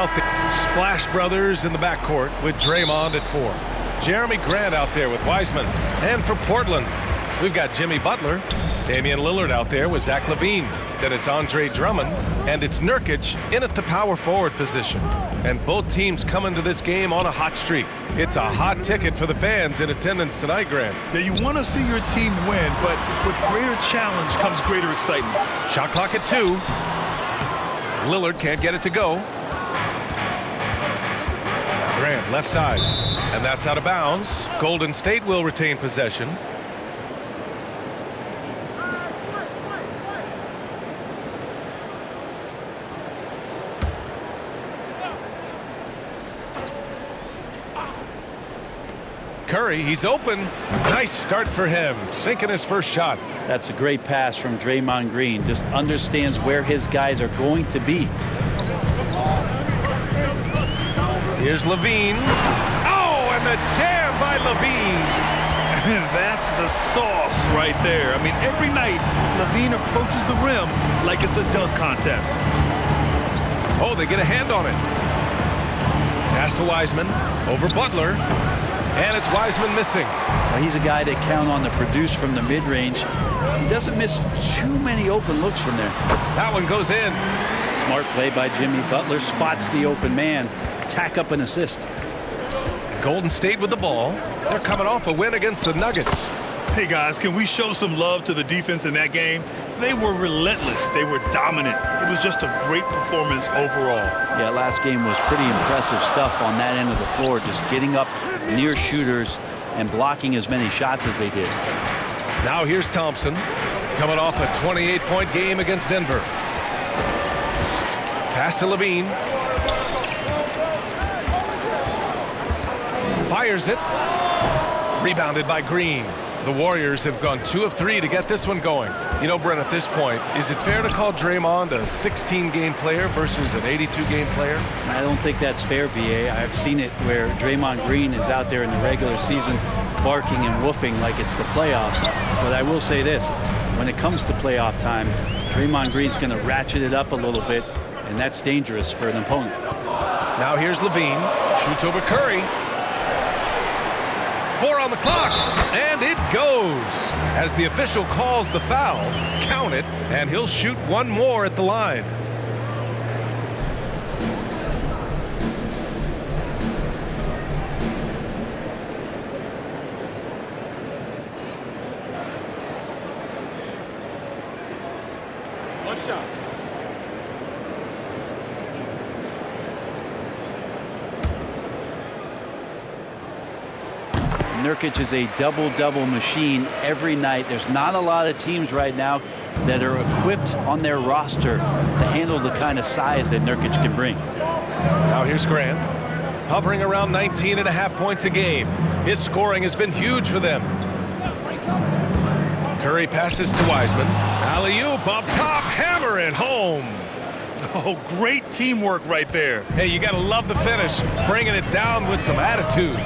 out there. Splash Brothers in the backcourt with Draymond at 4. Jeremy Grant out there with Wiseman. And for Portland, we've got Jimmy Butler, Damian Lillard out there with Zach LaVine. Then it's Andre Drummond, and it's Nurkic in at the power forward position. And both teams come into this game on a hot streak. It's a hot ticket for the fans in attendance tonight, Grant. Yeah, you want to see your team win, but with greater challenge comes greater excitement. Shot clock at 2. Lillard can't get it to go. Grant left side, and that's out of bounds. Golden State will retain possession. Curry, he's open. Nice start for him, sinking his first shot. That's a great pass from Draymond Green. Just understands where his guys are going to be. Here's LaVine. Oh, and the jam by LaVine. That's the sauce right there. I mean, every night, LaVine approaches the rim like it's a dunk contest. Oh, they get a hand on it. Pass to Wiseman. Over Butler. And it's Wiseman missing. Well, he's a guy they count on to produce from the mid-range. He doesn't miss too many open looks from there. That one goes in. Smart play by Jimmy Butler. Spots the open man. Tack up an assist. Golden State with the ball. They're coming off a win against the Nuggets. Hey, guys, can we show some love to the defense in that game? They were relentless. They were dominant. It was just a great performance overall. Yeah, last game was pretty impressive stuff on that end of the floor. Just getting up near shooters and blocking as many shots as they did. Now here's Thompson, coming off a 28-point game against Denver. Pass to LaVine. Fires it. Rebounded by Green. The Warriors have gone 2 of 3 to get this one going. You know, Brent, at this point, is it fair to call Draymond a 16-game player versus an 82-game player? I don't think that's fair, B.A. I've seen it where Draymond Green is out there in the regular season barking and woofing like it's the playoffs. But I will say this, when it comes to playoff time, Draymond Green's going to ratchet it up a little bit, and that's dangerous for an opponent. Now here's LaVine. Shoots over Curry. 4 on the clock, and it goes. As the official calls the foul, count it, and he'll shoot one more at the line. One shot. Nurkic is a double-double machine every night. There's not a lot of teams right now that are equipped on their roster to handle the kind of size that Nurkic can bring. Now here's Grant, hovering around 19.5 points a game. His scoring has been huge for them. Curry passes to Wiseman. Alley-oop up top, hammer it home. Oh, great teamwork right there. Hey, you got to love the finish, bringing it down with some attitude.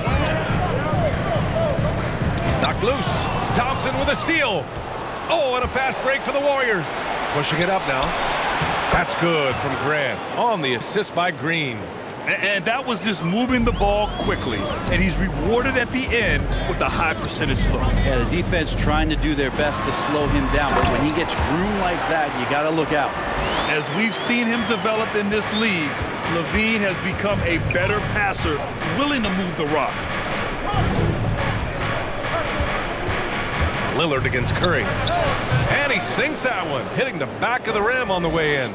Knocked loose. Thompson with a steal. Oh, and a fast break for the Warriors. Pushing it up now. That's good from Grant on the assist by Green. And that was just moving the ball quickly. And he's rewarded at the end with a high percentage look. Yeah, the defense trying to do their best to slow him down. But when he gets room like that, you got to look out. As we've seen him develop in this league, LaVine has become a better passer, willing to move the rock. Lillard against Curry. And he sinks that one, hitting the back of the rim on the way in.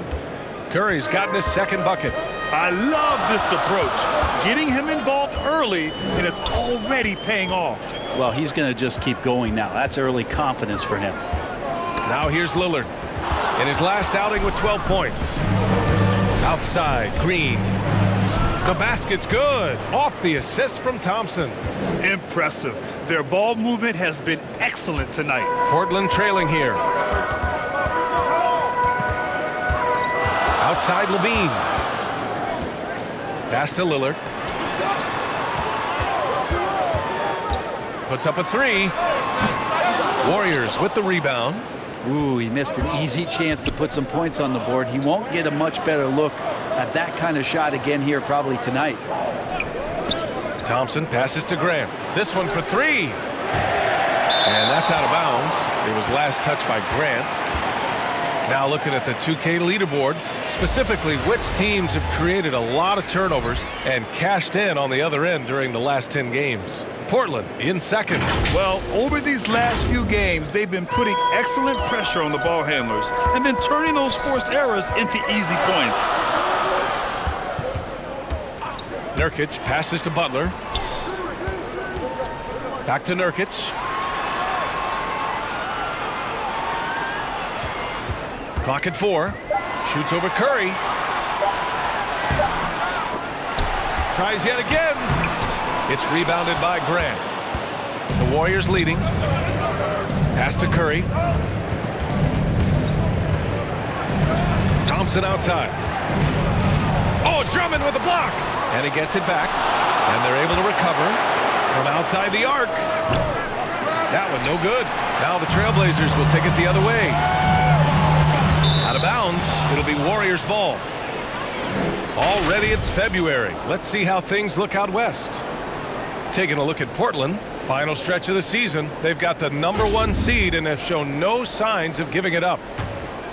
Curry's gotten his second bucket. I love this approach. Getting him involved early, and it's already paying off. Well, he's going to just keep going now. That's early confidence for him. Now here's Lillard in his last outing with 12 points. Outside, Green. The basket's good. Off the assist from Thompson. Impressive. Their ball movement has been excellent tonight. Portland trailing here. Outside, LaVine. Pass to Lillard. Puts up a 3. Warriors with the rebound. Ooh, he missed an easy chance to put some points on the board. He won't get a much better look have that kind of shot again here probably tonight. Thompson passes to Grant. This one for three. And that's out of bounds. It was last touched by Grant. Now looking at the 2K leaderboard, specifically which teams have created a lot of turnovers and cashed in on the other end during the last 10 games. Portland in second. Well, over these last few games, they've been putting excellent pressure on the ball handlers and then turning those forced errors into easy points. Nurkic passes to Butler. Back to Nurkic. Clock at 4. Shoots over Curry. Tries yet again. It's rebounded by Grant. The Warriors leading. Pass to Curry. Thompson outside. Oh, Drummond with the block. And he gets it back. And they're able to recover from outside the arc. That one no good. Now the Trailblazers will take it the other way. Out of bounds. It'll be Warriors ball. Already it's February. Let's see how things look out west. Taking a look at Portland. Final stretch of the season. They've got the #1 seed and have shown no signs of giving it up.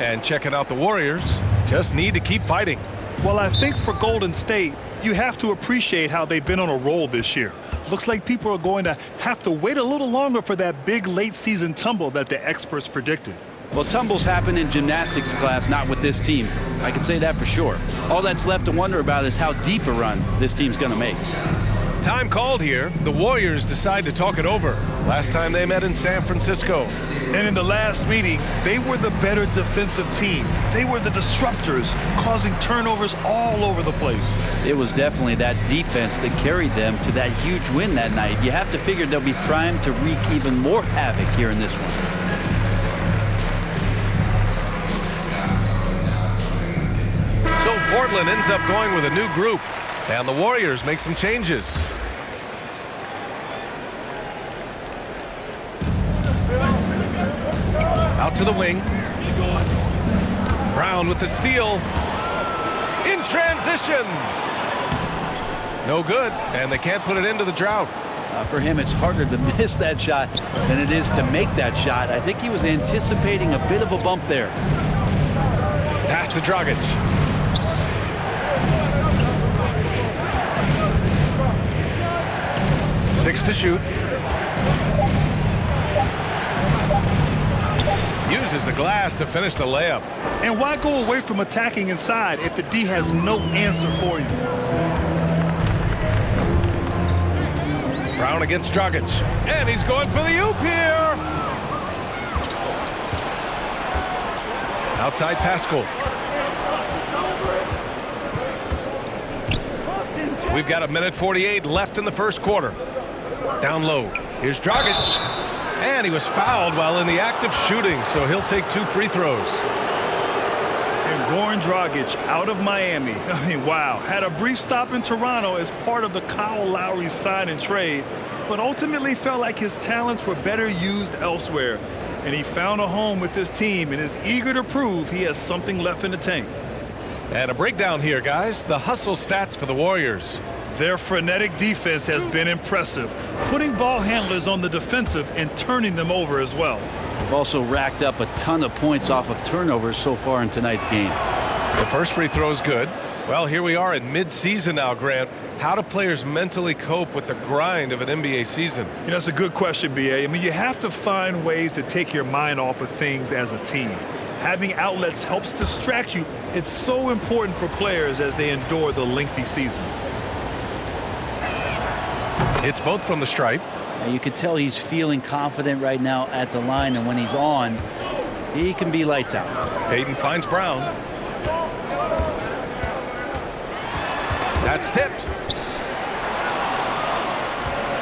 And checking out the Warriors. Just need to keep fighting. Well, I think for Golden State, you have to appreciate how they've been on a roll this year. Looks like people are going to have to wait a little longer for that big late season tumble that the experts predicted. Well, tumbles happen in gymnastics class, not with this team. I can say that for sure. All that's left to wonder about is how deep a run this team's going to make. Time called here. The Warriors decide to talk it over. Last time they met in San Francisco. And in the last meeting, they were the better defensive team. They were the disruptors, causing turnovers all over the place. It was definitely that defense that carried them to that huge win that night. You have to figure they'll be primed to wreak even more havoc here in this one. So Portland ends up going with a new group, and the Warriors make some changes. Out to the wing. Brown with the steal. In transition. No good, and they can't put it into the drought. For him, it's harder to miss that shot than it is to make that shot. I think he was anticipating a bit of a bump there. Pass to Dragic. Six to shoot. Uses the glass to finish the layup. And why go away from attacking inside if the D has no answer for you? Brown against Dragic. And he's going for the oop here. Outside Pascal. We've got 1:48 left in the first quarter. Down low. Here's Dragic. And he was fouled while in the act of shooting, so he'll take 2 free throws. And Goran Dragic out of Miami. I mean, wow. Had a brief stop in Toronto as part of the Kyle Lowry sign and trade, but ultimately felt like his talents were better used elsewhere. And he found a home with this team and is eager to prove he has something left in the tank. And a breakdown here, guys. The hustle stats for the Warriors. Their frenetic defense has been impressive, putting ball handlers on the defensive and turning them over as well. They've also racked up a ton of points off of turnovers so far in tonight's game. The first free throw is good. Well, here we are in mid-season now, Grant. How do players mentally cope with the grind of an NBA season? You know, it's a good question, B.A. I mean, you have to find ways to take your mind off of things as a team. Having outlets helps distract you. It's so important for players as they endure the lengthy season. It's both from the stripe. You can tell he's feeling confident right now at the line, and when he's on, he can be lights out. Payton finds Brown. That's tipped.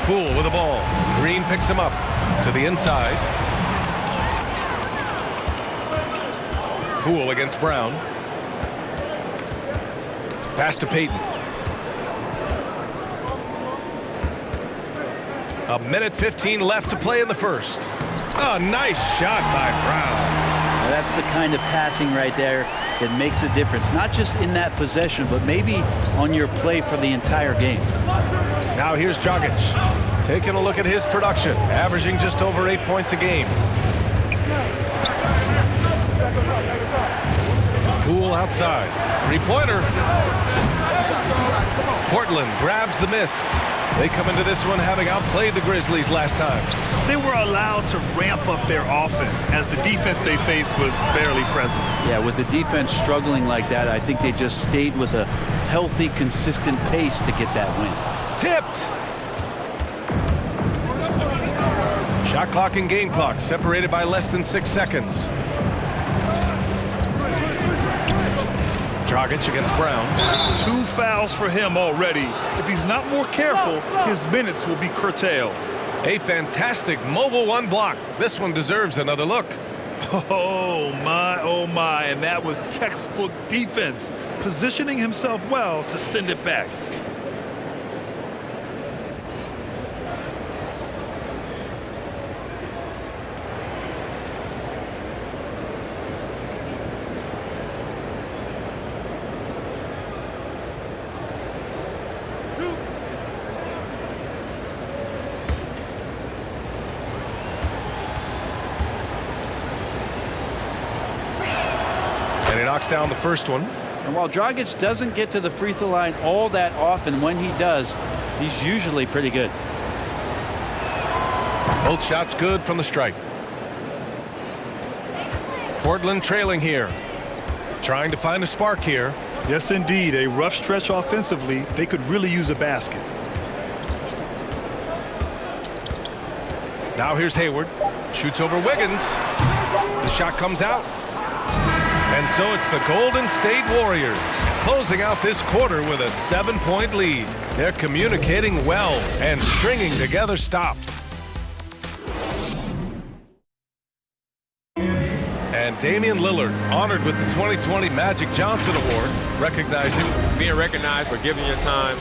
Poole with the ball. Green picks him up to the inside. Poole against Brown. Pass to Payton. 1:15 left to play in the first. Oh, nice shot by Brown. Now that's the kind of passing right there that makes a difference, not just in that possession, but maybe on your play for the entire game. Now here's Dragic, taking a look at his production, averaging just over 8 points a game. Poole outside, three-pointer. Portland grabs the miss. They come into this one having outplayed the Grizzlies last time. They were allowed to ramp up their offense as the defense they faced was barely present. Yeah, with the defense struggling like that, I think they just stayed with a healthy, consistent pace to get that win. Tipped. Shot clock and game clock separated by less than 6 seconds. Dragic against Brown. 2 fouls for him already. If he's not more careful, his minutes will be curtailed. A fantastic mobile one block. This one deserves another look. Oh my, and that was textbook defense, positioning himself well to send it back. And he knocks down the first one. And while Dragic doesn't get to the free throw line all that often, when he does, he's usually pretty good. Both shots good from the strike. Portland trailing here. Trying to find a spark here. Yes, indeed. A rough stretch offensively. They could really use a basket. Now here's Hayward. Shoots over Wiggins. The shot comes out. And so it's the Golden State Warriors closing out this quarter with a 7-point lead. They're communicating well and stringing together stops. And Damian Lillard honored with the 2020 Magic Johnson Award, recognizing being recognized for giving your time.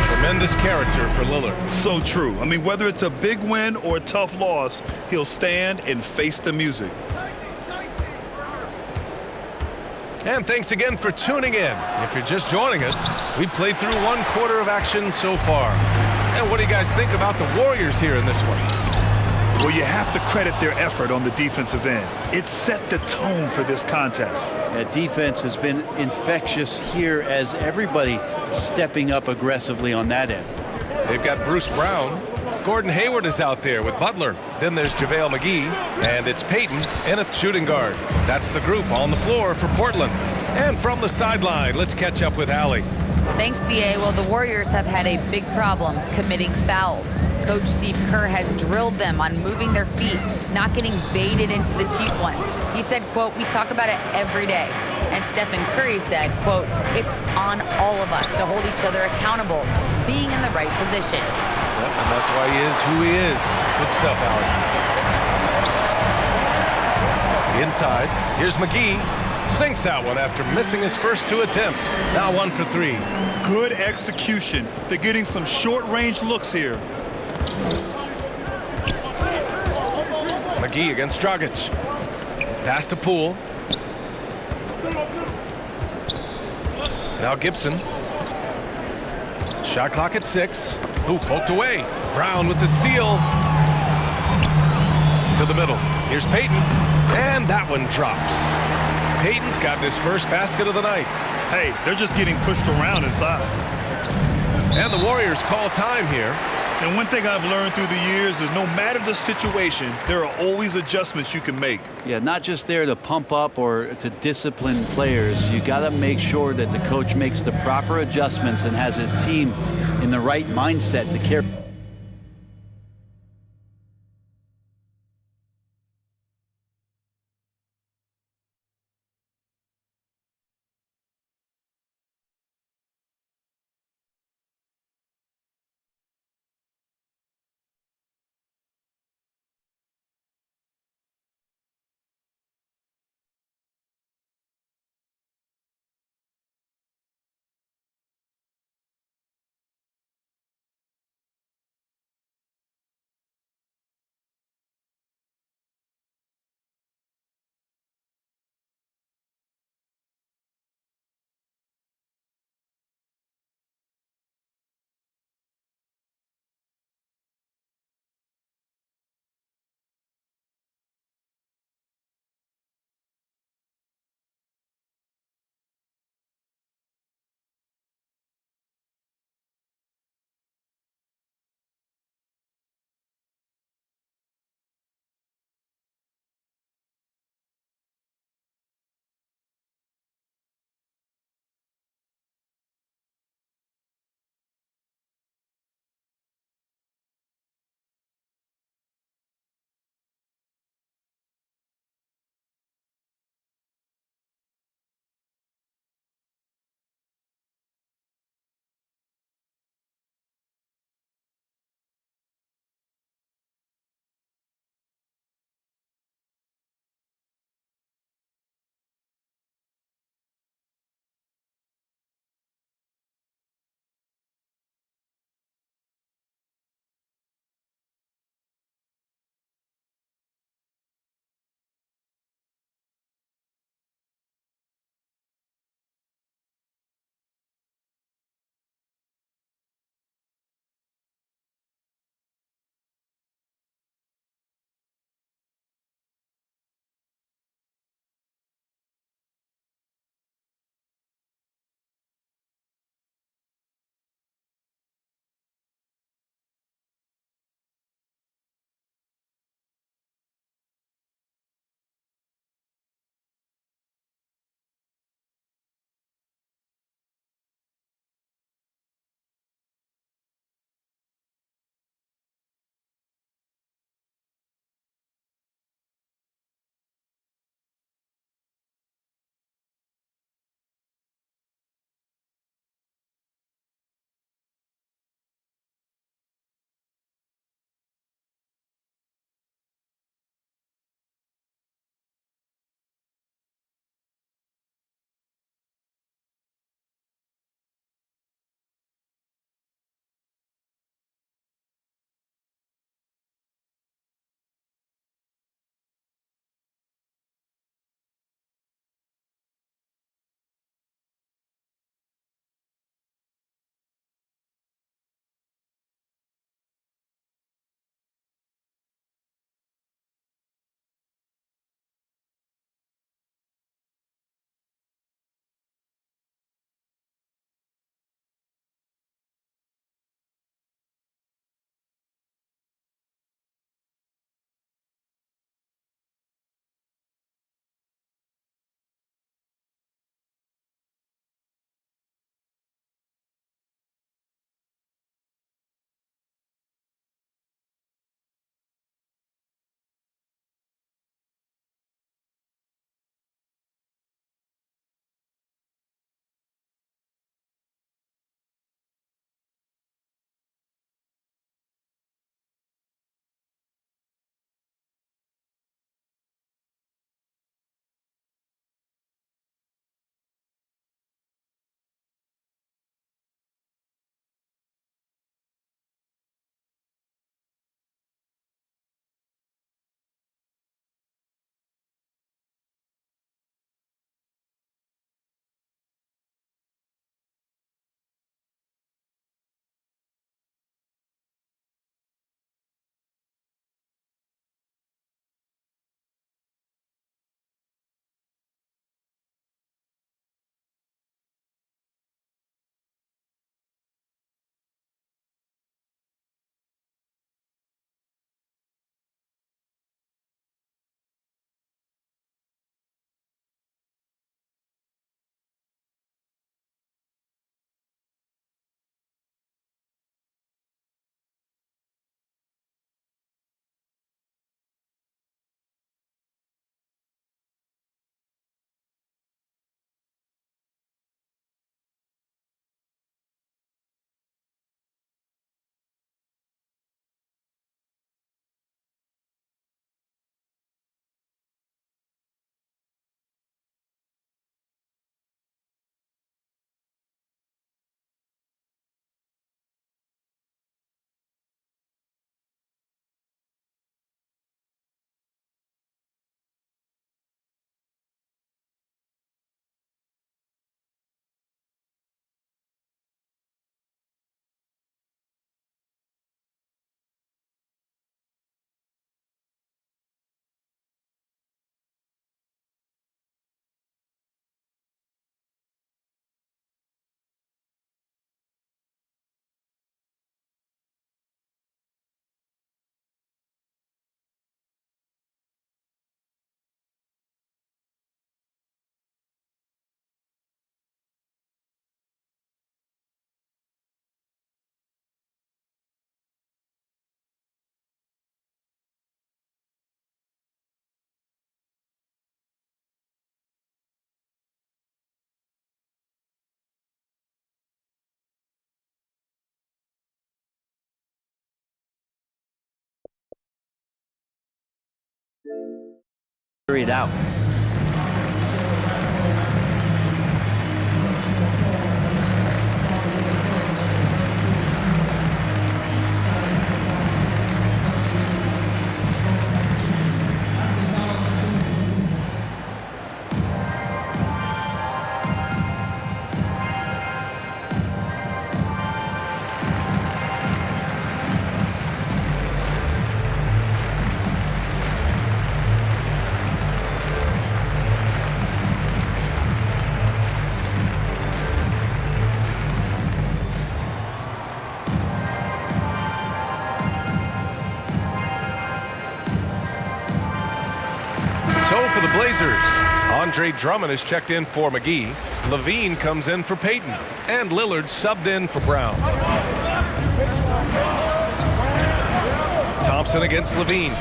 Tremendous character for Lillard. So true. I mean, whether it's a big win or a tough loss, he'll stand and face the music. And thanks again for tuning in. If you're just joining us, we played through 1 quarter of action so far. And what do you guys think about the Warriors here in this one? Well, you have to credit their effort on the defensive end. It set the tone for this contest. That defense has been infectious here as everybody stepping up aggressively on that end. They've got Bruce Brown. Gordon Hayward is out there with Butler. Then there's JaVale McGee, and it's Payton in a shooting guard. That's the group on the floor for Portland. And from the sideline, let's catch up with Allie. Thanks, B.A. Well, the Warriors have had a big problem committing fouls. Coach Steve Kerr has drilled them on moving their feet, not getting baited into the cheap ones. He said, quote, "We talk about it every day." And Stephen Curry said, quote, "It's on all of us to hold each other accountable, being in the right position." Yep, and that's why he is who he is. Good stuff, Allie. Inside, here's McGee. Sinks that one after missing his first 2 attempts. Now 1 for 3. Good execution. They're getting some short-range looks here. McGee against Dragic. Pass to Poole. Now Gibson. Shot clock at 6. Ooh, poked away. Brown with the steal. To the middle. Here's Payton. And that one drops. Payton's got his first basket of the night. Hey, they're just getting pushed around inside. And the Warriors call time here. And one thing I've learned through the years is no matter the situation, there are always adjustments you can make. Yeah, not just there to pump up or to discipline players. You got to make sure that the coach makes the proper adjustments and has his team in the right mindset to carry. carried out. So for the Blazers, Andre Drummond is checked in for McGee. Levine comes in for Payton. And Lillard subbed in for Brown. Thompson against Levine.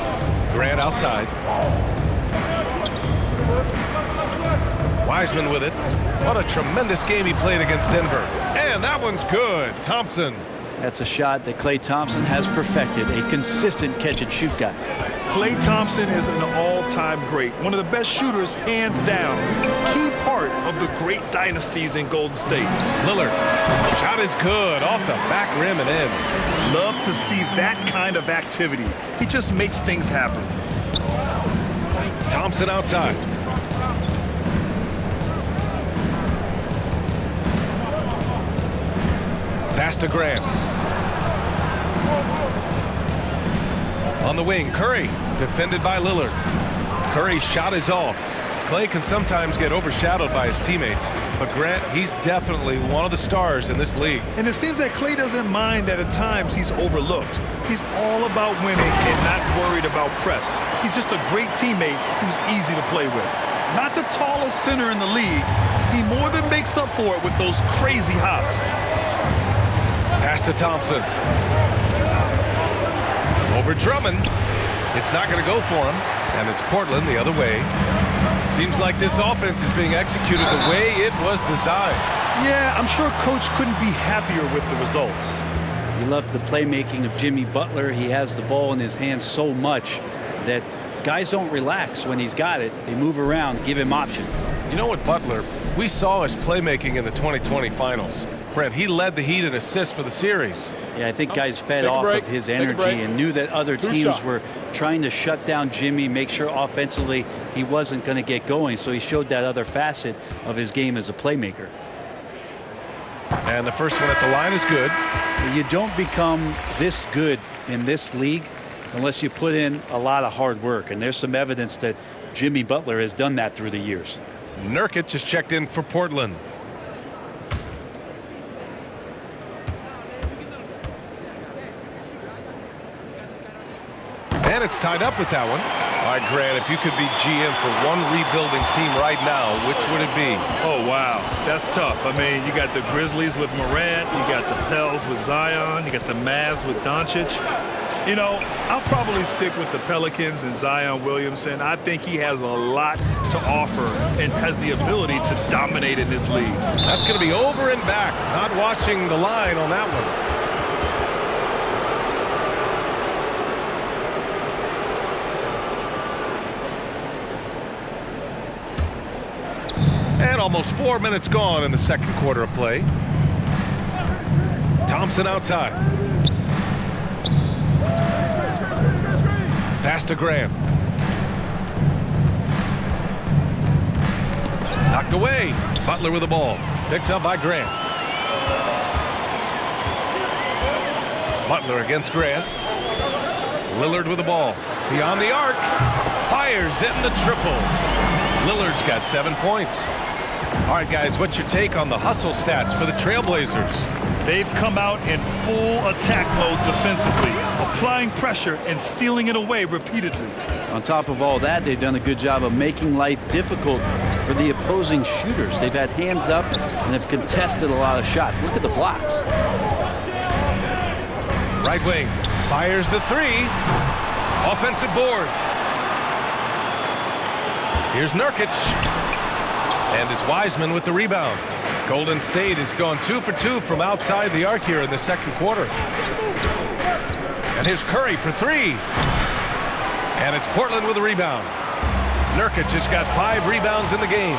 Grant outside. Wiseman with it. What a tremendous game he played against Denver. And that one's good. Thompson. That's a shot that Klay Thompson has perfected, a consistent catch-and-shoot guy. Klay Thompson is an all-time great, one of the best shooters, hands down. Key part of the great dynasties in Golden State. Lillard. Shot is good. Off the back rim and in. Love to see that kind of activity. He just makes things happen. Thompson outside. Pass to Grant. On the wing, Curry, defended by Lillard. Curry's shot is off. Klay can sometimes get overshadowed by his teammates, but Grant, he's definitely one of the stars in this league. And it seems that Klay doesn't mind that at times he's overlooked. He's all about winning and not worried about press. He's just a great teammate who's easy to play with. Not the tallest center in the league, he more than makes up for it with those crazy hops. Pass to Thompson. Over Drummond. It's not going to go for him, and it's Portland the other way. Seems like this offense is being executed the way it was designed. Yeah, I'm sure Coach couldn't be happier with the results. You love the playmaking of Jimmy Butler. He has the ball in his hands so much that guys don't relax when he's got it. They move around, give him options. You know what, Butler, we saw his playmaking in the 2020 finals. Brent, he led the Heat in assists for the series. Yeah, I think guys fed off of his energy and knew that other teams were trying to shut down Jimmy, make sure offensively he wasn't going to get going. So he showed that other facet of his game as a playmaker. And the first one at the line is good. You don't become this good in this league unless you put in a lot of hard work. And there's some evidence that Jimmy Butler has done that through the years. Nurkic is checked in for Portland. And it's tied up with that one. All right, Grant, if you could be GM for one rebuilding team right now, which would it be? Oh, wow. That's tough. I mean, you got the Grizzlies with Morant. You got the Pels with Zion. You got the Mavs with Doncic. You know, I'll probably stick with the Pelicans and Zion Williamson. I think he has a lot to offer and has the ability to dominate in this league. That's going to be over and back. Not watching the line on that one. And almost 4 minutes gone in the second quarter of play. Thompson outside. Pass to Graham. Knocked away. Butler with the ball. Picked up by Grant. Butler against Grant. Lillard with the ball. Beyond the arc. Fires in the triple. Lillard's got 7 points. All right, guys, what's your take on the hustle stats for the Trailblazers? They've come out in full attack mode defensively, applying pressure and stealing it away repeatedly. On top of all that, they've done a good job of making life difficult for the opposing shooters. They've had hands up and have contested a lot of shots. Look at the blocks. Right wing fires the three. Offensive board. Here's Nurkic. And it's Wiseman with the rebound. Golden State has gone 2 for 2 from outside the arc here in the second quarter. And here's Curry for three. And it's Portland with the rebound. Nurkic has got 5 rebounds in the game.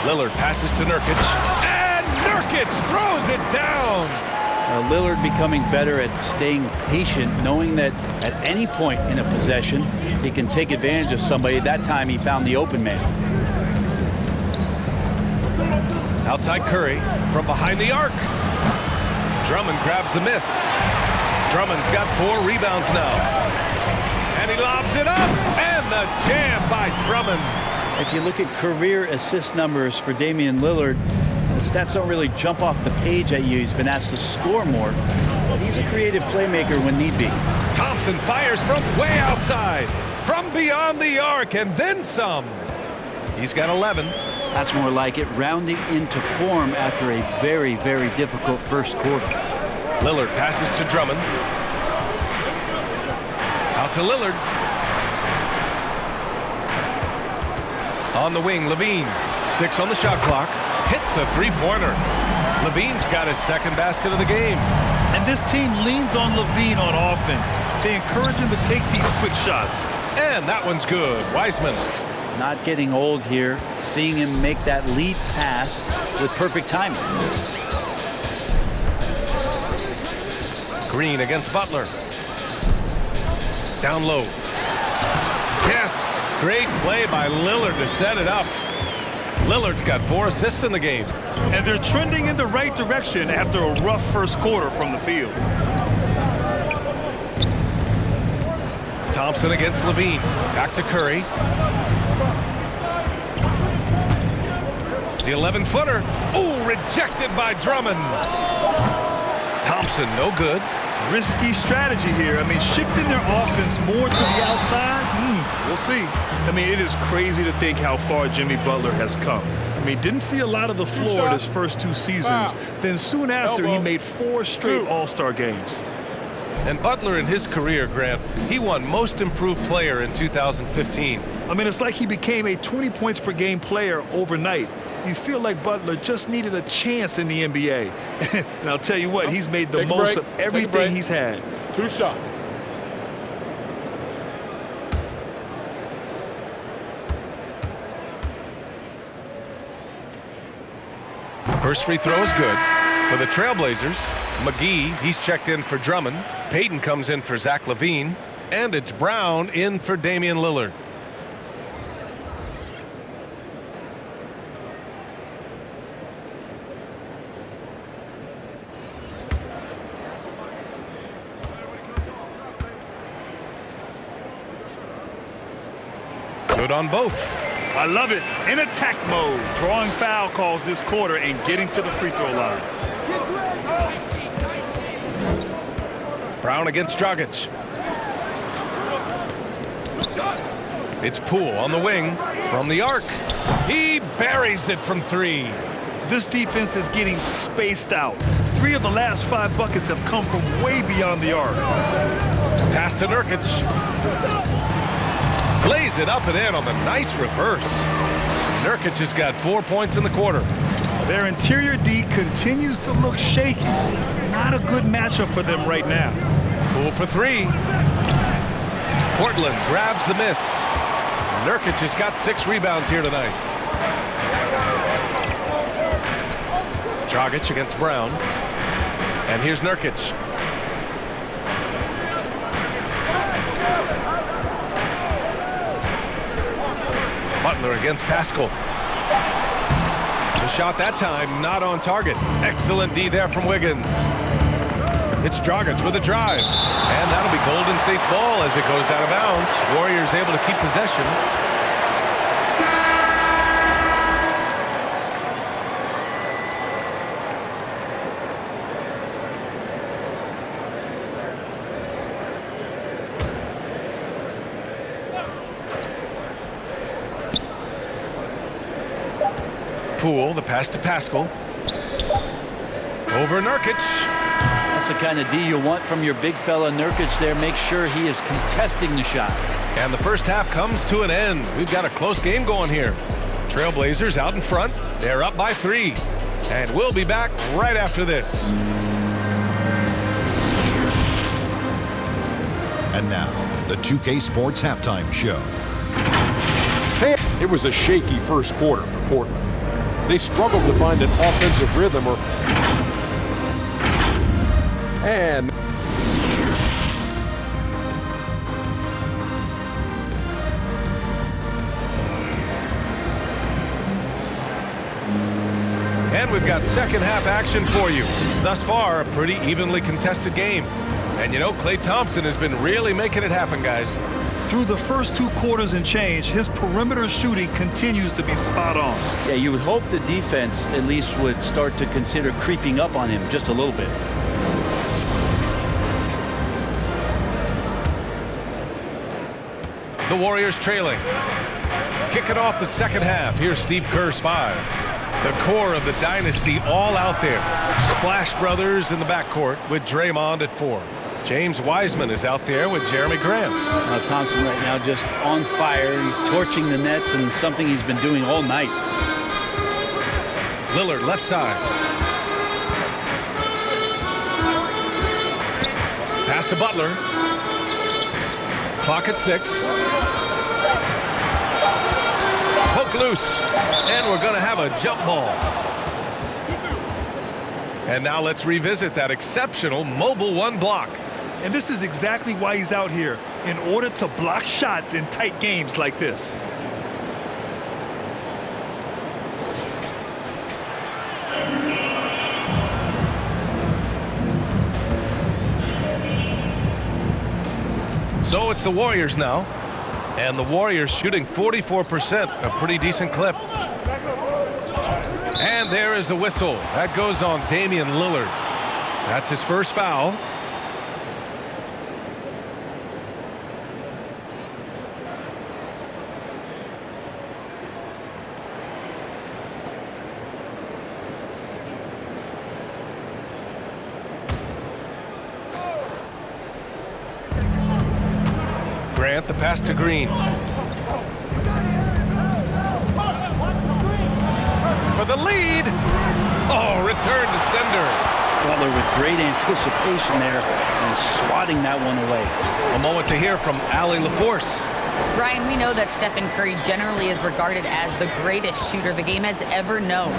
Lillard passes to Nurkic, and Nurkic throws it down. Lillard becoming better at staying patient, knowing that at any point in a possession, he can take advantage of somebody. That time he found the open man. Outside Curry from behind the arc. Drummond grabs the miss. Drummond's got 4 rebounds now. And he lobs it up, and the jam by Drummond. If you look at career assist numbers for Damian Lillard, the stats don't really jump off the page at you. He's been asked to score more, but he's a creative playmaker when need be. Thompson fires from way outside, from beyond the arc, and then some. He's got 11. That's more like it, rounding into form after a very, very difficult first quarter. Lillard passes to Drummond. Out to Lillard. On the wing, LaVine. 6 on the shot clock. Hits the three-pointer. LaVine's got his second basket of the game. And this team leans on LaVine on offense. They encourage him to take these quick shots. And that one's good. Wiseman. Not getting old here, seeing him make that lead pass with perfect timing. Green against Butler. Down low. Yes. Great play by Lillard to set it up. Lillard's got 4 assists in the game. And they're trending in the right direction after a rough first quarter from the field. Thompson against LaVine. Back to Curry. The 11-footer. Oh, rejected by Drummond. Thompson, no good. Risky strategy here. I mean, shifting their offense more to the outside, we'll see. I mean, it is crazy to think how far Jimmy Butler has come. I mean, didn't see a lot of the floor in his first 2 seasons. Then soon after, he made 4 straight All-Star games. And Butler in his career, Grant, he won Most Improved Player in 2015. I mean, it's like he became a 20 points per game player overnight. You feel like Butler just needed a chance in the NBA. And I'll tell you what, he's made the most of everything he's had. 2 shots. First free throw is good. For the Trailblazers, McGee, he's checked in for Drummond. Payton comes in for Zach LaVine. And it's Brown in for Damian Lillard. Good on both. I love it. In attack mode. Drawing foul calls this quarter and getting to the free throw line. Brown against Dragic. It's Poole on the wing from the arc. He buries it from 3. This defense is getting spaced out. 3 of the last 5 buckets have come from way beyond the arc. Pass to Nurkic. Lays it up and in on the nice reverse. Nurkic has got 4 points in the quarter. Their interior D continues to look shaky. Not a good matchup for them right now. Poole for 3. Portland grabs the miss. Nurkic has got 6 rebounds here tonight. Dragic against Brown. And here's Nurkic. Butler against Pascal. The shot that time not on target. Excellent D there from Wiggins. It's Dragic with a drive. And that'll be Golden State's ball as it goes out of bounds. Warriors able to keep possession. Poole, the pass to Pascal. Over Nurkic. That's the kind of D you want from your big fella Nurkic there. Make sure he is contesting the shot. And the first half comes to an end. We've got a close game going here. Trailblazers out in front. They're up by 3. And we'll be back right after this. And now, the 2K Sports Halftime Show. It was a shaky first quarter for Portland. They struggled to find an offensive rhythm and we've got second half action for you. Thus far, a pretty evenly contested game. And you know, Klay Thompson has been really making it happen, guys. Through the first 2 quarters and change, his perimeter shooting continues to be spot on. Yeah, you would hope the defense at least would start to consider creeping up on him just a little bit. The Warriors trailing. Kicking off the second half. Here's Steve Kerr's 5. The core of the dynasty all out there. Splash Brothers in the backcourt with Draymond at 4. James Wiseman is out there with Jeremy Grant. Thompson right now just on fire. He's torching the nets, and something he's been doing all night. Lillard left side. Pass to Butler. Clock at 6. Poke loose. And we're going to have a jump ball. And now let's revisit that exceptional mobile 1 block. And this is exactly why he's out here, in order to block shots in tight games like this. So it's the Warriors now. And the Warriors shooting 44%, a pretty decent clip. And there is the whistle. That goes on Damian Lillard. That's his first foul. Grant, the pass to Green. For the lead. Oh, return to sender. Butler with great anticipation there and swatting that one away. A moment to hear from Allie LaForce. Brian, we know that Stephen Curry generally is regarded as the greatest shooter the game has ever known.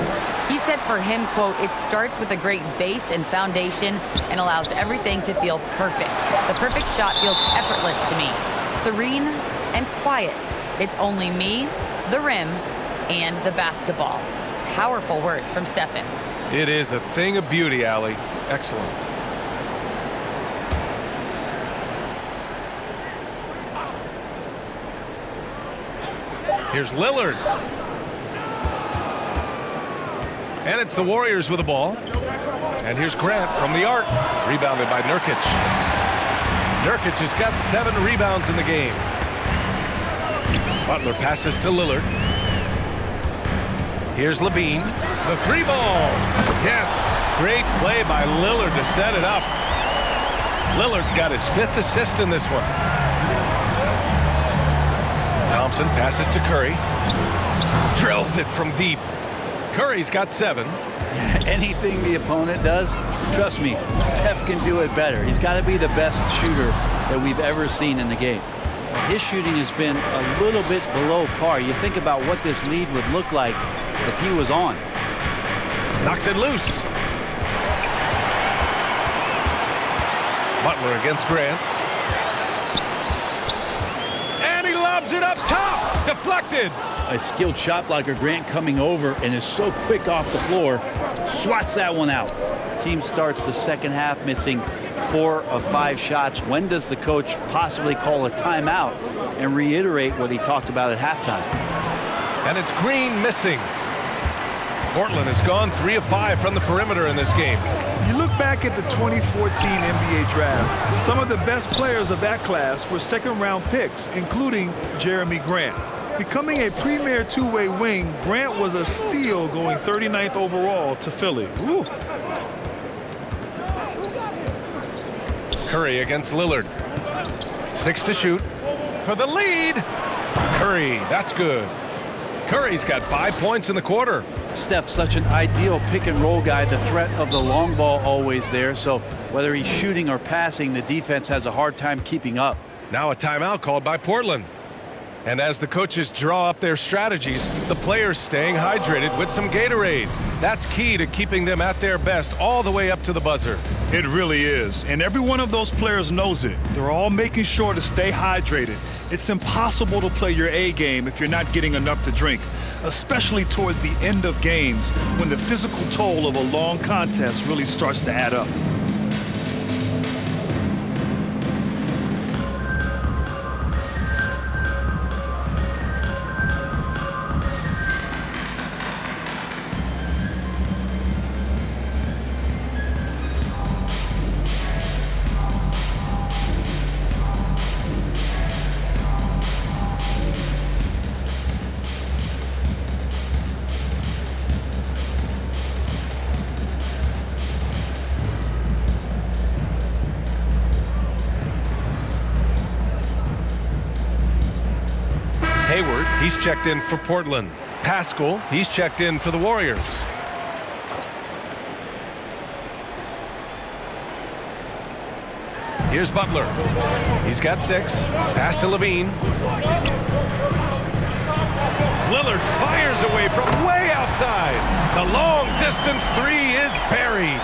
He said for him, quote, "It starts with a great base and foundation and allows everything to feel perfect. The perfect shot feels effortless to me. Serene and quiet. It's only me, the rim, and the basketball." Powerful words from Stephen. It is a thing of beauty, Allie. Excellent. Here's Lillard. And it's the Warriors with the ball. And here's Grant from the arc. Rebounded by Nurkic. Nurkic has got 7 rebounds in the game. Butler passes to Lillard. Here's Levine. The free ball. Yes. Great play by Lillard to set it up. Lillard's got his 5th assist in this one. Thompson passes to Curry. Drills it from deep. Curry's got 7. Anything the opponent does, trust me, Steph can do it better. He's got to be the best shooter that we've ever seen in the game. His shooting has been a little bit below par. You think about what this lead would look like if he was on. Knocks it loose. Butler against Grant. And he lobs it up top. Deflected. A skilled shot blocker, Grant, coming over and is so quick off the floor. Swats that one out. Team starts the second half missing 4 of 5 shots. When does the coach possibly call a timeout and reiterate what he talked about at halftime? And it's Green missing. Portland has gone 3 of 5 from the perimeter in this game. You look back at the 2014 NBA draft, some of the best players of that class were second-round picks, including Jeremy Grant. Becoming a premier two-way wing, Grant was a steal going 39th overall to Philly. Woo. Curry against Lillard. 6 to shoot. For the lead. Curry, that's good. Curry's got 5 points in the quarter. Steph, such an ideal pick and roll guy. The threat of the long ball always there. So whether he's shooting or passing, the defense has a hard time keeping up. Now a timeout called by Portland. And as the coaches draw up their strategies, the players staying hydrated with some Gatorade. That's key to keeping them at their best all the way up to the buzzer. It really is. And every one of those players knows it. They're all making sure to stay hydrated. It's impossible to play your A game if you're not getting enough to drink, especially towards the end of games when the physical toll of a long contest really starts to add up. Hayward, he's checked in for Portland. Pascal, he's checked in for the Warriors. Here's Butler. He's got 6. Pass to Levine. Lillard fires away from way outside. The long distance 3 is buried.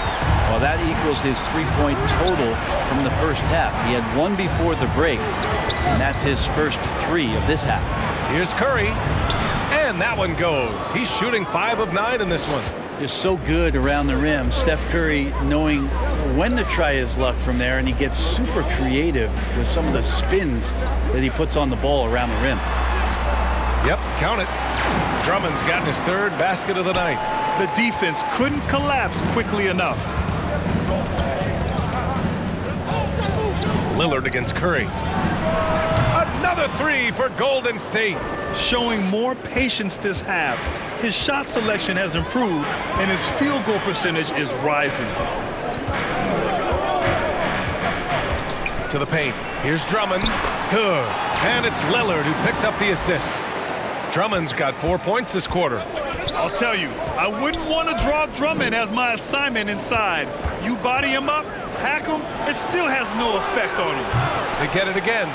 Well, that equals his 3-point total from the first half. He had 1 before the break, and that's his first 3 of this half. Here's Curry, and that one goes. He's shooting 5 of 9 in this one. Just so good around the rim. Steph Curry knowing when to try his luck from there, and he gets super creative with some of the spins that he puts on the ball around the rim. Yep, count it. Drummond's gotten his 3rd basket of the night. The defense couldn't collapse quickly enough. Lillard against Curry. Another 3 for Golden State. Showing more patience this half. His shot selection has improved, and his field goal percentage is rising. To the paint. Here's Drummond. Good. And it's Lillard who picks up the assist. Drummond's got 4 points this quarter. I'll tell you, I wouldn't want to draw Drummond as my assignment inside. You body him up, hack him, it still has no effect on him. They get it again.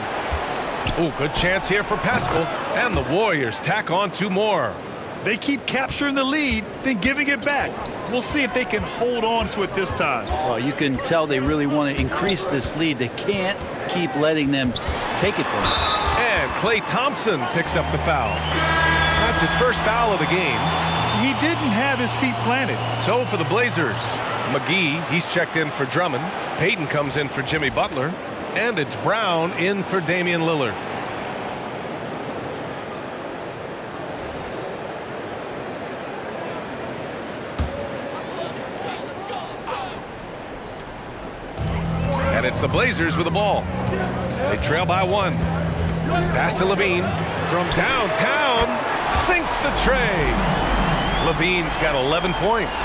Oh, good chance here for Pascal. And the Warriors tack on 2 more. They keep capturing the lead, then giving it back. We'll see if they can hold on to it this time. Well, you can tell they really want to increase this lead. They can't keep letting them take it from them. And Klay Thompson picks up the foul. That's his first foul of the game. He didn't have his feet planted. So for the Blazers, McGee, he's checked in for Drummond. Payton comes in for Jimmy Butler. And it's Brown in for Damian Lillard. And it's the Blazers with the ball. They trail by 1. Pass to Levine from downtown. Sinks the tray. Levine's got 11 points.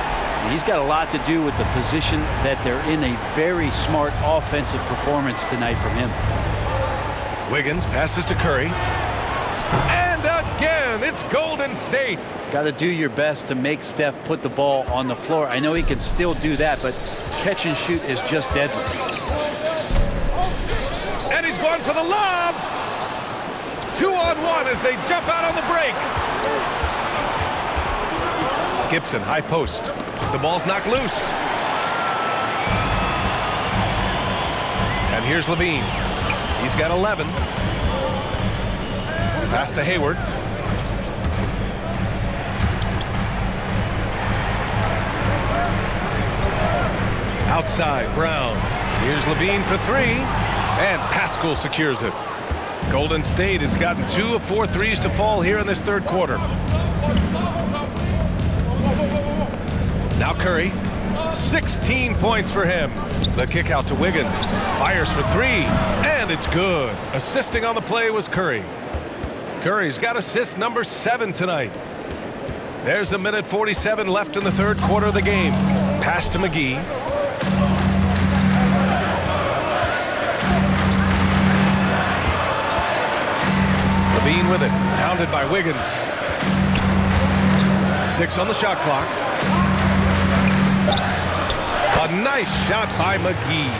He's got a lot to do with the position that they're in. A very smart offensive performance tonight from him. Wiggins passes to Curry. And again, it's Golden State. Got to do your best to make Steph put the ball on the floor. I know he can still do that, but catch and shoot is just deadly. And he's going for the lob. 2-on-1 as they jump out on the break. Gibson, high post. The ball's knocked loose. And here's Levine. He's got 11. Pass to Hayward. Outside, Brown. Here's Levine for 3. And Pascal secures it. Golden State has gotten 2 of 4 threes to fall here in this 3rd quarter. Now Curry, 16 points for him. The kick out to Wiggins, fires for 3, and it's good. Assisting on the play was Curry. Curry's got assist number 7 tonight. There's a minute 47 left in the 3rd quarter of the game. Pass to McGee. Levine with it, pounded by Wiggins. 6 on the shot clock. A nice shot by McGee.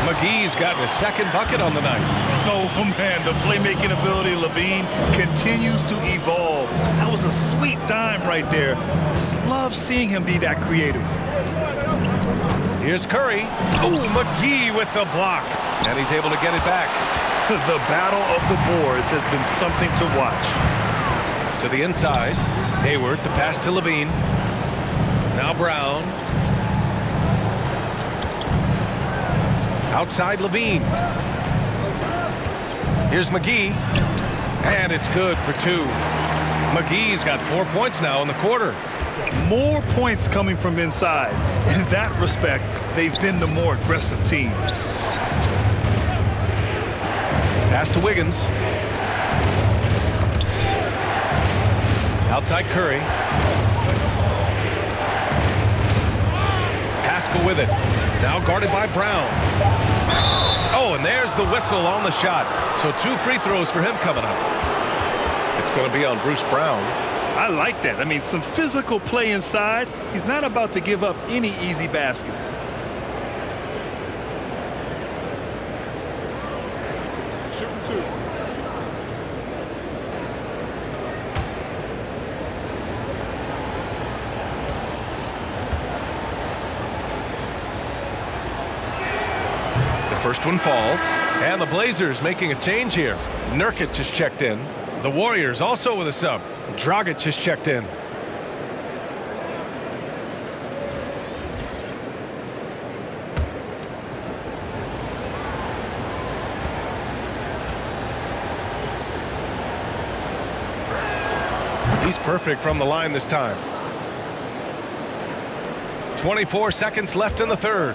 McGee's gotten his second bucket on the night. Oh, man, the playmaking ability of Levine continues to evolve. That was a sweet dime right there. Just love seeing him be that creative. Here's Curry. Oh, McGee with the block. And he's able to get it back. The battle of the boards has been something to watch. To the inside. Hayward, the pass to Levine. Now Brown. Outside Levine. Here's McGee. And it's good for 2. McGee's got 4 points now in the quarter. More points coming from inside. In that respect, they've been the more aggressive team. Pass to Wiggins. Outside Curry. Pascal with it. Now guarded by Brown. Oh, and there's the whistle on the shot. So 2 free throws for him coming up. It's going to be on Bruce Brown. I like that. I mean, some physical play inside. He's not about to give up any easy baskets. Shooting 2. First one falls, and the Blazers making a change here. Nurkic just checked in. The Warriors also with a sub. Dragic just checked in. He's perfect from the line this time. 24 seconds left in the third.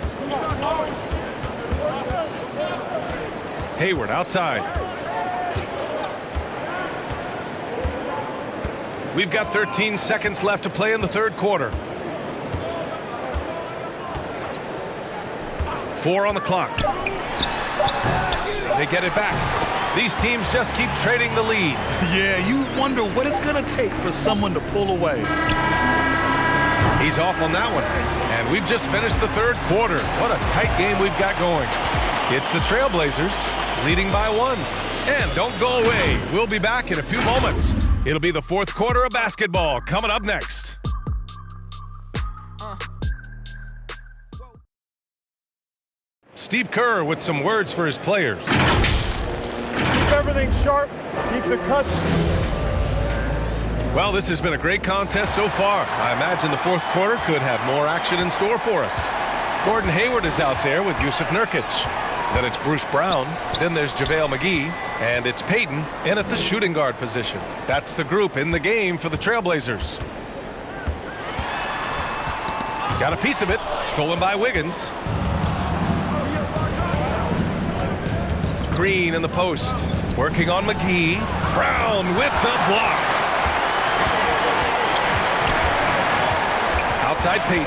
Hayward outside. We've got 13 seconds left to play in the third quarter. 4 on the clock. They get it back. These teams just keep trading the lead. Yeah, you wonder what it's going to take for someone to pull away. He's off on that one. And we've just finished the third quarter. What a tight game we've got going. It's the Trailblazers leading by 1. And don't go away. We'll be back in a few moments. It'll be the fourth quarter of basketball coming up next. Steve Kerr with some words for his players. Keep everything sharp. Keep the cuts. Well, this has been a great contest so far. I imagine the fourth quarter could have more action in store for us. Gordon Hayward is out there with Yusuf Nurkic. Then it's Bruce Brown. Then there's JaVale McGee. And it's Payton in at the shooting guard position. That's the group in the game for the Trailblazers. Got a piece of it. Stolen by Wiggins. Green in the post. Working on McGee. Brown with the block. Outside Payton.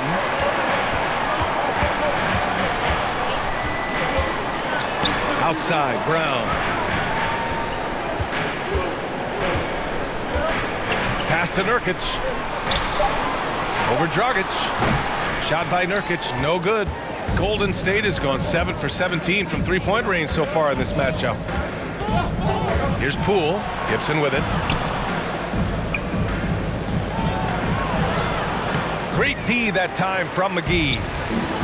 Outside, Brown. Pass to Nurkic. Over Dragic. Shot by Nurkic, no good. Golden State has gone 7 for 17 from three-point range so far in this matchup. Here's Poole. Gibson with it. Great D that time from McGee.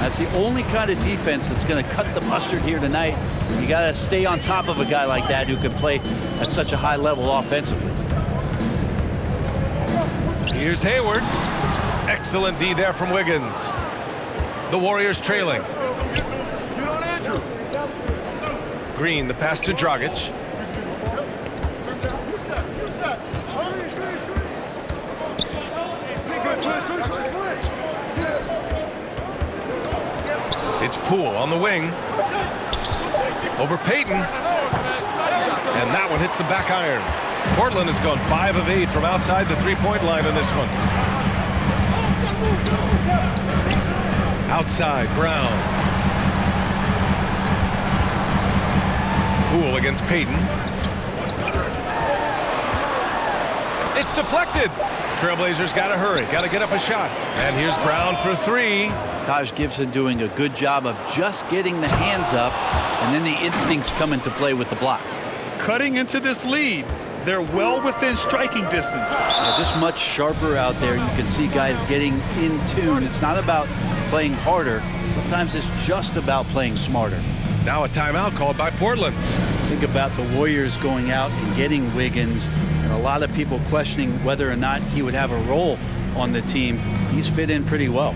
That's the only kind of defense that's going to cut the mustard here tonight. You got to stay on top of a guy like that who can play at such a high level offensively. Here's Hayward. Excellent D there from Wiggins. The Warriors trailing. Green, the pass to Dragic. It's Poole on the wing. Over Payton. And that one hits the back iron. Portland has gone 5 of 8 from outside the three-point line in this one. Outside, Brown. Poole against Payton. It's deflected. Trailblazers got to hurry, got to get up a shot. And here's Brown for three. Taj Gibson doing a good job of just getting the hands up, and then the instincts come into play with the block. Cutting into this lead. They're well within striking distance. Yeah, just much sharper out there. You can see guys getting in tune. It's not about playing harder. Sometimes it's just about playing smarter. Now a timeout called by Portland. Think about the Warriors going out and getting Wiggins, and a lot of people questioning whether or not he would have a role on the team. He's fit in pretty well.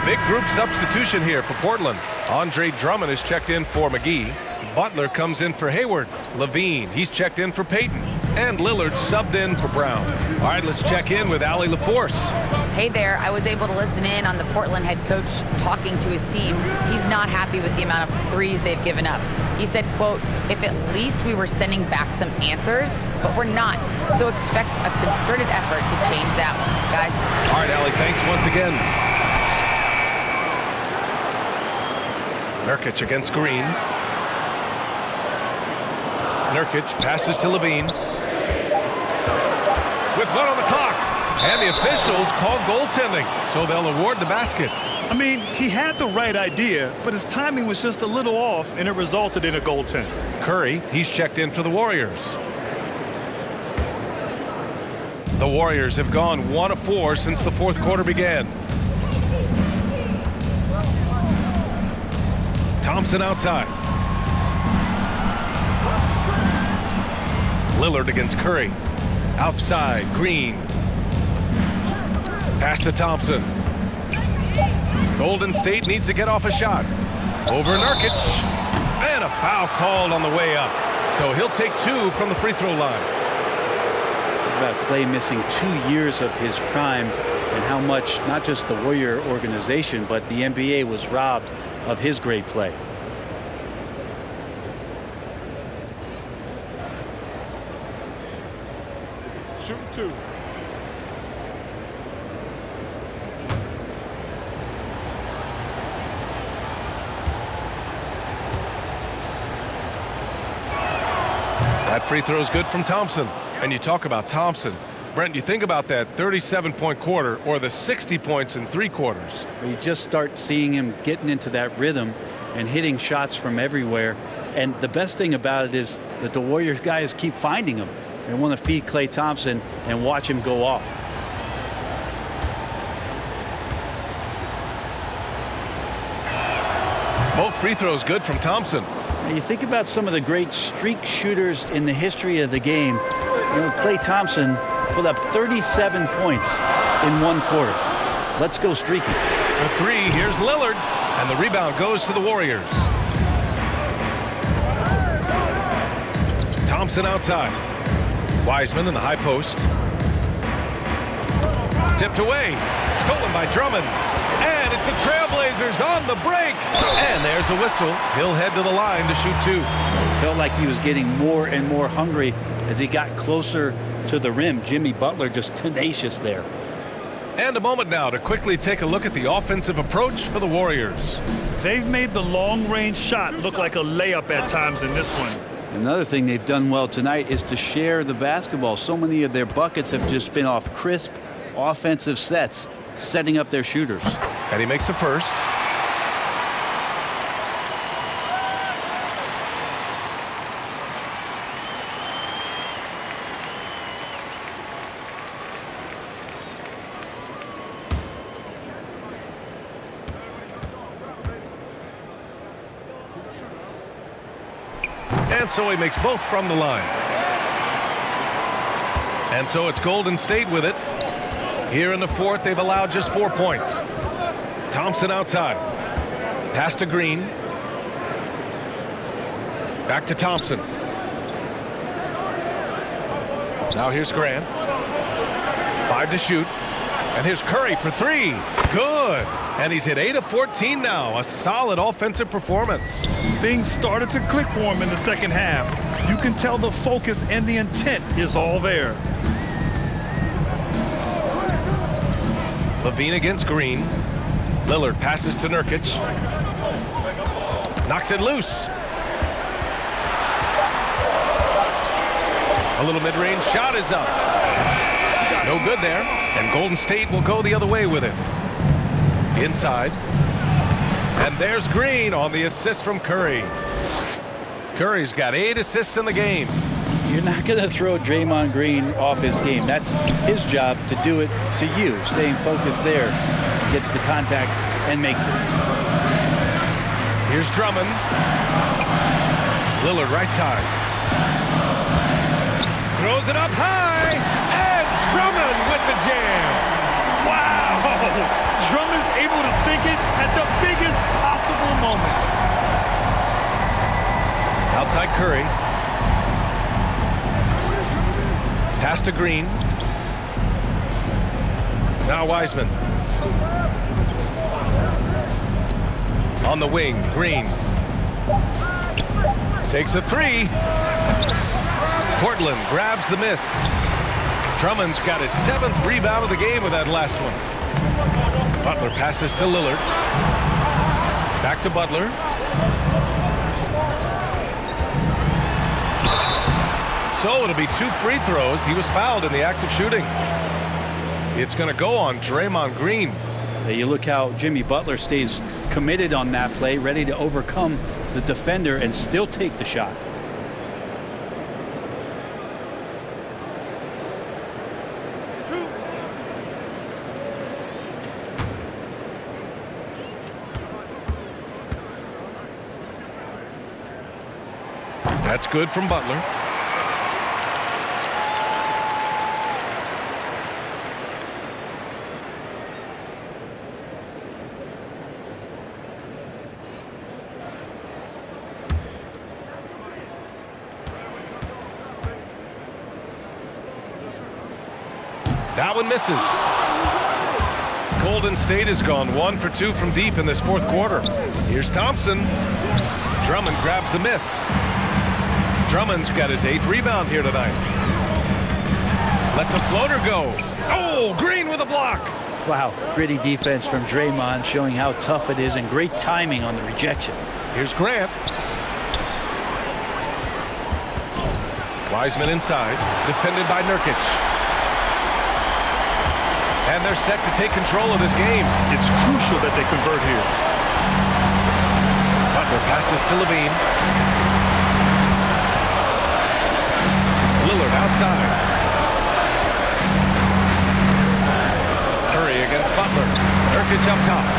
Big group substitution here for Portland. Andre Drummond is checked in for McGee. Butler comes in for Hayward. Levine, he's checked in for Payton. And Lillard subbed in for Brown. All right, let's check in with Allie LaForce. Hey there, I was able to listen in on the Portland head coach talking to his team. He's not happy with the amount of threes they've given up. He said, quote, if at least we were sending back some answers, but we're not. So expect a concerted effort to change that one, guys. All right, Allie, thanks once again. Nurkic against Green. Nurkic passes to Levine. With 1 on the clock. And the officials called goaltending, so they'll award the basket. I mean, he had the right idea, but his timing was just a little off, and it resulted in a goaltend. Curry, he's checked in for the Warriors. The Warriors have gone 1 of 4 since the fourth quarter began. Thompson outside. Lillard against Curry. Outside, Green. Pass to Thompson. Golden State needs to get off a shot. Over Nurkic. And a foul called on the way up. So he'll take 2 from the free throw line. Think about Klay missing 2 years of his prime, and how much not just the Warrior organization, but the NBA was robbed of his great play. Shoot 2. That free throw is good from Thompson. And you talk about Thompson. Brent, you think about that 37-point quarter or the 60 points in 3 quarters. You just start seeing him getting into that rhythm and hitting shots from everywhere. And the best thing about it is that the Warriors guys keep finding him. They want to feed Klay Thompson and watch him go off. Both free throws good from Thompson. Now you think about some of the great streak shooters in the history of the game. You know, Klay Thompson put up 37 points in 1 quarter. Let's go streaky. For 3, here's Lillard. And the rebound goes to the Warriors. Thompson outside. Wiseman in the high post. Tipped away. Stolen by Drummond. And it's the Trailblazers on the break. And there's a whistle. He'll head to the line to shoot 2. Felt like he was getting more and more hungry as he got closer to the rim. Jimmy Butler just tenacious there. And a moment now to quickly take a look at the offensive approach for the Warriors. They've made the long-range shot look like a layup at times in this one. Another thing they've done well tonight is to share the basketball. So many of their buckets have just been off crisp offensive sets, setting up their shooters. And he makes a first. And so he makes both from the line. And so it's Golden State with it. Here in the fourth, they've allowed just 4 points. Thompson outside. Pass to Green. Back to Thompson. Now here's Grant. 5 to shoot. And here's Curry for 3. Good. And he's hit 8 of 14 now. A solid offensive performance. Things started to click for him in the second half. You can tell the focus and the intent is all there. LaVine against Green. Lillard passes to Nurkic. Knocks it loose. A little mid-range shot is up. No good there. And Golden State will go the other way with it. Inside. And there's Green on the assist from Curry. Curry's got 8 assists in the game. You're not going to throw Draymond Green off his game. That's his job to do it to you. Staying focused there. Gets the contact and makes it. Here's Drummond. Lillard right side. Throws it up high. And Drummond with the jam. Wow! Drummond's able to sink it at the biggest possible moment. Outside Curry. Pass to Green. Now Wiseman. On the wing, Green. Takes a 3. Portland grabs the miss. Drummond's got his 7th rebound of the game with that last one. Butler passes to Lillard. Back to Butler. So it'll be 2 free throws. He was fouled in the act of shooting. It's going to go on Draymond Green. You look how Jimmy Butler stays committed on that play, ready to overcome the defender and still take the shot. That's good from Butler. That one misses. Golden State has gone 1 for 2 from deep in this fourth quarter. Here's Thompson. Drummond grabs the miss. Drummond's got his 8th rebound here tonight. Lets a floater go. Oh, Green with a block. Wow, gritty defense from Draymond, showing how tough it is and great timing on the rejection. Here's Grant. Wiseman inside, defended by Nurkic. And they're set to take control of this game. It's crucial that they convert here. Butler passes to LaVine. Lillard outside. Curry against Butler. Nurkic up top.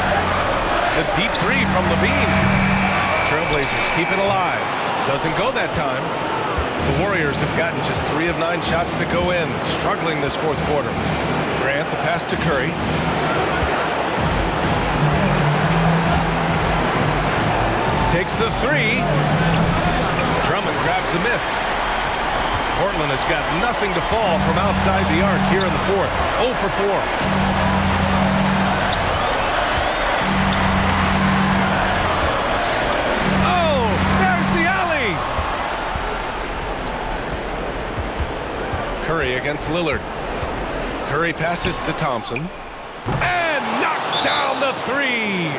The deep 3 from LaVine. Trailblazers keep it alive. Doesn't go that time. The Warriors have gotten just 3 of 9 shots to go in, struggling this fourth quarter. Grant, the pass to Curry. Takes the 3. Drummond grabs the miss. Portland has got nothing to fall from outside the arc here in the fourth. 0 for 4. Oh, there's the alley. Curry against Lillard. Curry passes to Thompson and knocks down the 3.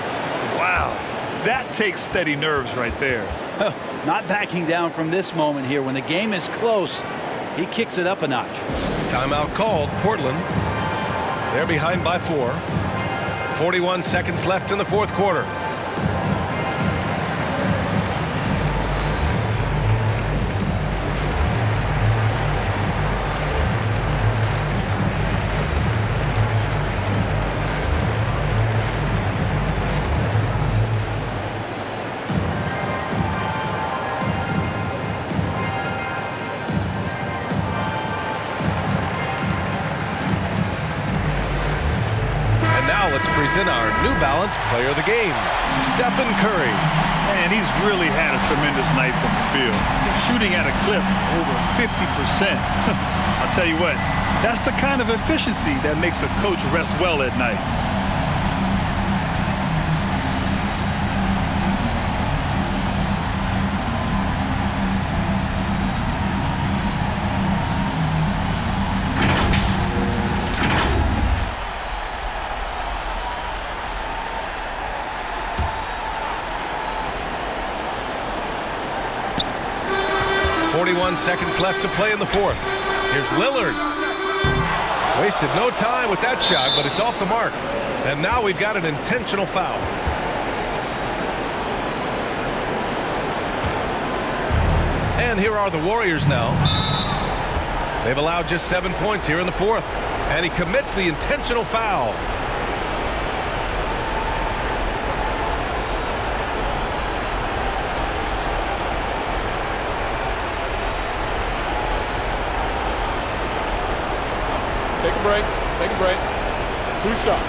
Wow, that takes steady nerves right there. Not backing down from this moment here. When the game is close, he kicks it up a notch. Timeout called. Portland. They're behind by 4. 41 seconds left in the fourth quarter. in our New Balance Player of the Game, Stephen Curry. And he's really had a tremendous night from the field. Shooting at a clip over 50%. I'll tell you what, that's the kind of efficiency that makes a coach rest well at night. Seconds left to play in the fourth. Here's Lillard. Wasted no time with that shot, but it's off the mark. And now we've got an intentional foul. And here are the Warriors now. They've allowed just 7 points here in the fourth. And he commits the intentional foul. Take a break. 2 shots.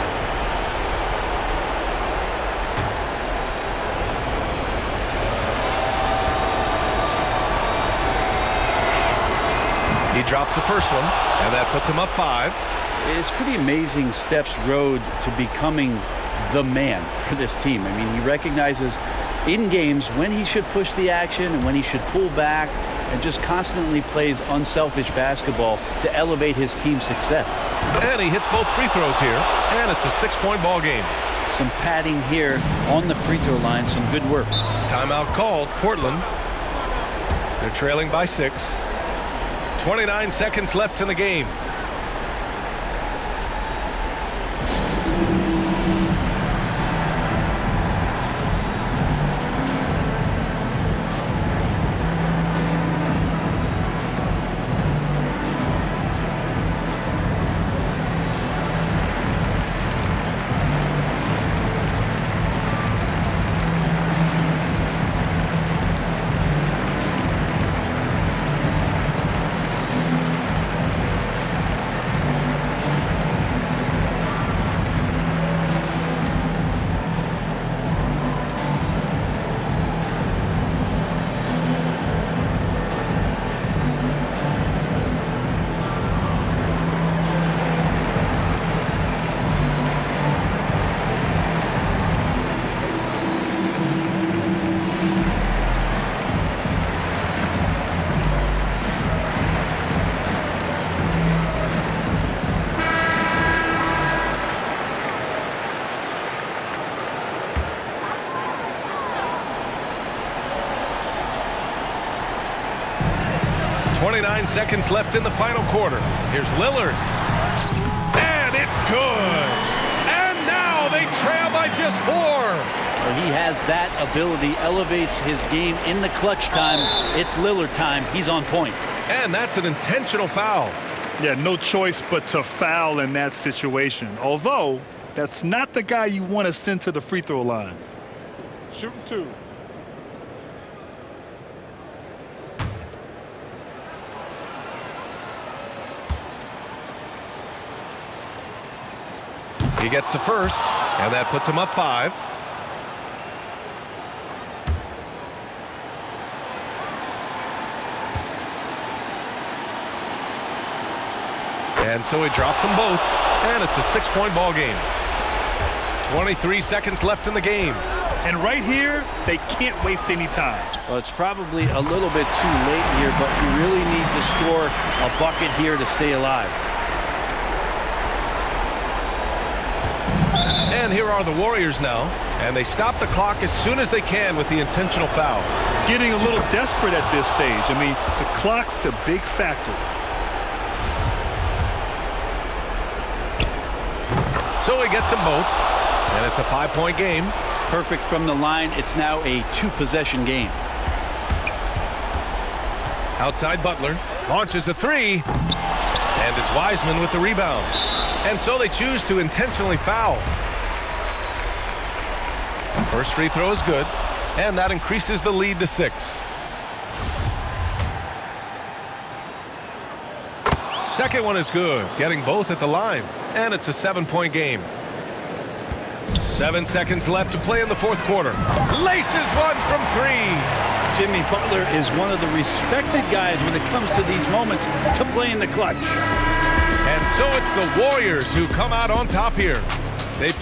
He drops the first one, and that puts him up 5. It's pretty amazing Steph's road to becoming the man for this team. I mean, he recognizes in games when he should push the action and when he should pull back, and just constantly plays unselfish basketball to elevate his team's success. And he hits both free throws here, and it's a 6-point ball game. Some padding here on the free throw line, some good work. Timeout called, Portland. They're trailing by 6. 29 seconds left in the game. Seconds left in the final quarter. Here's Lillard. And it's good. And now they trail by just 4. Well, he has that ability, elevates his game in the clutch time. It's Lillard time. He's on point. And that's an intentional foul. Yeah, no choice but to foul in that situation. Although, that's not the guy you want to send to the free throw line. Shooting 2. He gets the first, and that puts him up 5. And so he drops them both, and it's a 6-point ball game. 23 seconds left in the game. And right here, they can't waste any time. Well, it's probably a little bit too late here, but you really need to score a bucket here to stay alive. And here are the Warriors now, and they stop the clock as soon as they can with the intentional foul. Getting a little desperate at this stage. I mean, the clock's the big factor. So he gets them both, and it's a 5-point game. Perfect from the line. It's now a 2-possession game. Outside Butler, launches a 3, and it's Wiseman with the rebound. And so they choose to intentionally foul. First free throw is good, and that increases the lead to 6. Second one is good, getting both at the line, and it's a 7-point game. 7 seconds left to play in the fourth quarter. Laces one from 3. Jimmy Butler is one of the respected guys when it comes to these moments to play in the clutch. And so it's the Warriors who come out on top here. They